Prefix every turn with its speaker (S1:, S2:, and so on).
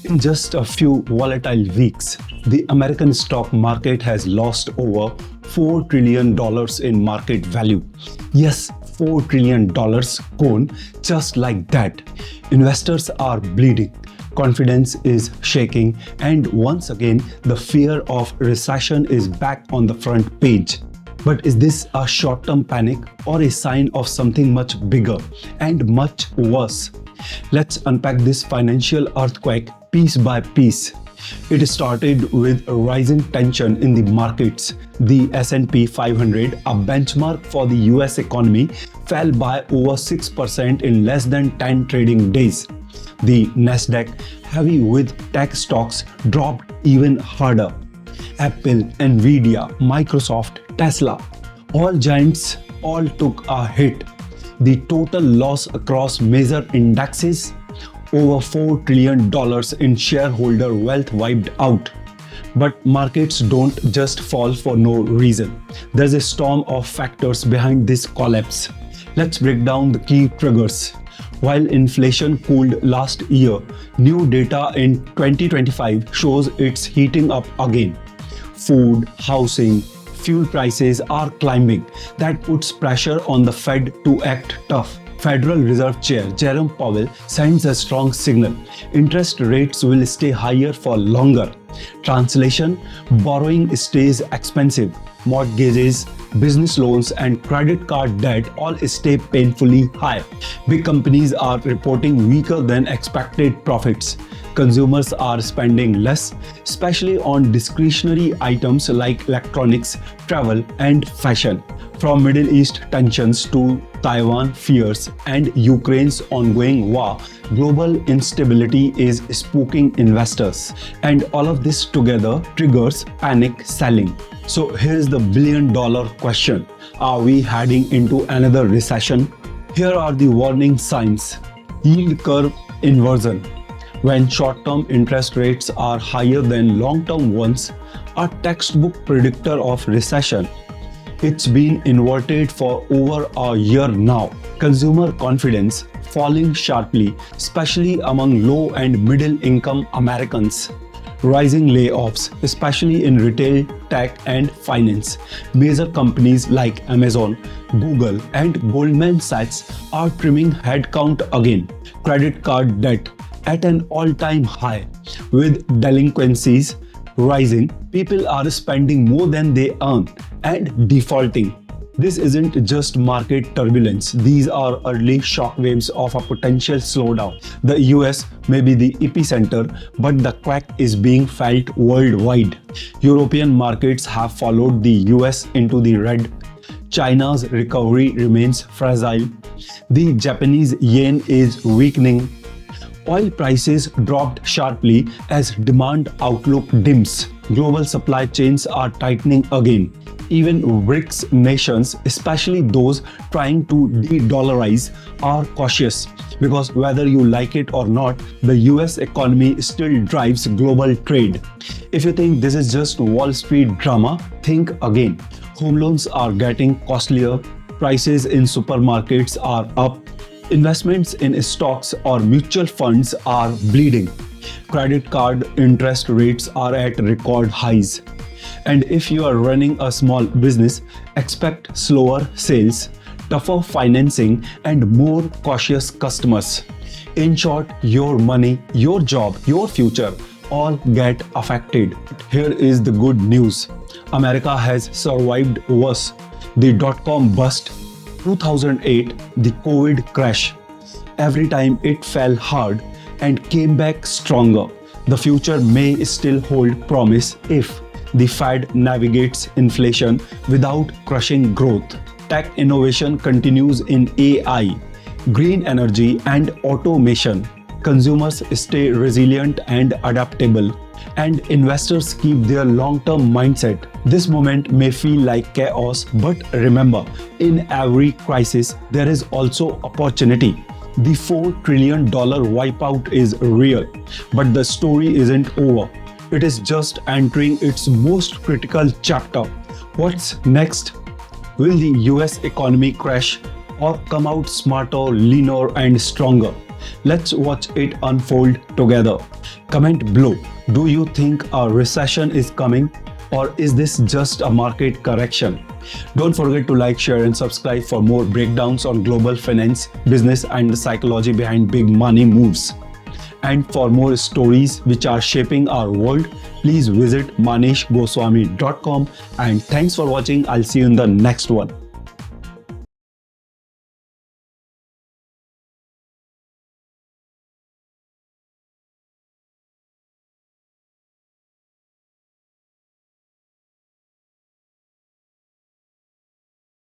S1: In just a few volatile weeks, the American stock market has lost over $4 trillion in market value. Yes, $4 trillion gone just like that. Investors are bleeding. Confidence is shaking, and once again, the fear of recession is back on the front page. But is this a short-term panic or a sign of something much bigger and much worse? Let's unpack this financial earthquake piece by piece. It started with a rising tension in the markets. The S&P 500, a benchmark for the US economy, fell by over 6% in less than 10 trading days. The Nasdaq, heavy with tech stocks, dropped even harder. Apple, Nvidia, Microsoft, Tesla, all giants all took a hit. The total loss across major indexes, over $4 trillion in shareholder wealth wiped out. But markets don't just fall for no reason. There's a storm of factors behind this collapse. Let's break down the key triggers. While inflation cooled last year, new data in 2025 shows it's heating up again. Food, housing, fuel prices are climbing. That puts pressure on the Fed to act tough. Federal Reserve Chair Jerome Powell sends a strong signal. Interest rates will stay higher for longer. Translation: borrowing stays expensive. Mortgages, business loans, and credit card debt all stay painfully high. Big companies are reporting weaker than expected profits. Consumers are spending less, especially on discretionary items like electronics, travel, and fashion. From Middle East tensions to Taiwan fears and Ukraine's ongoing war, global instability is spooking investors. And all of this together triggers panic selling. So here's the billion-dollar question. Are we heading into another recession? Here are the warning signs. Yield curve inversion. When short-term interest rates are higher than long-term ones, a textbook predictor of recession. It's been inverted for over a year now. Consumer confidence falling sharply, especially among low and middle-income Americans. Rising layoffs, especially in retail, tech, and finance. Major companies like Amazon, Google, and Goldman Sachs are trimming headcount again. Credit card debt at an all-time high. With delinquencies rising, people are spending more than they earn and defaulting. This isn't just market turbulence. These are early shockwaves of a potential slowdown. The US may be the epicenter, but the quake is being felt worldwide. European markets have followed the US into the red. China's recovery remains fragile. The Japanese yen is weakening. Oil prices dropped sharply as demand outlook dims. Global supply chains are tightening again. Even BRICS nations, especially those trying to de-dollarize, are cautious because whether you like it or not, the US economy still drives global trade. If you think this is just Wall Street drama, think again. Home loans are getting costlier, prices in supermarkets are up, investments in stocks or mutual funds are bleeding. Credit card interest rates are at record highs. And if you are running a small business, expect slower sales, tougher financing, and more cautious customers. In short, your money, your job, your future all get affected. Here is the good news. America has survived worse. The dot-com bust, 2008, the COVID crash. Every time it fell hard and came back stronger. The future may still hold promise if the Fed navigates inflation without crushing growth. Tech innovation continues in AI, green energy, and automation. Consumers stay resilient and adaptable, and investors keep their long-term mindset. This moment may feel like chaos, but remember, in every crisis, there is also opportunity. The $4 trillion wipeout is real, but the story isn't over. It is just entering its most critical chapter. What's next? Will the US economy crash or come out smarter, leaner, and stronger? Let's watch it unfold together. Comment below. Do you think a recession is coming, or is this just a market correction? Don't forget to like, share and subscribe for more breakdowns on global finance, business and the psychology behind big money moves. And for more stories which are shaping our world, please visit manishgoswami.com. And thanks for watching. I'll see you in the next one.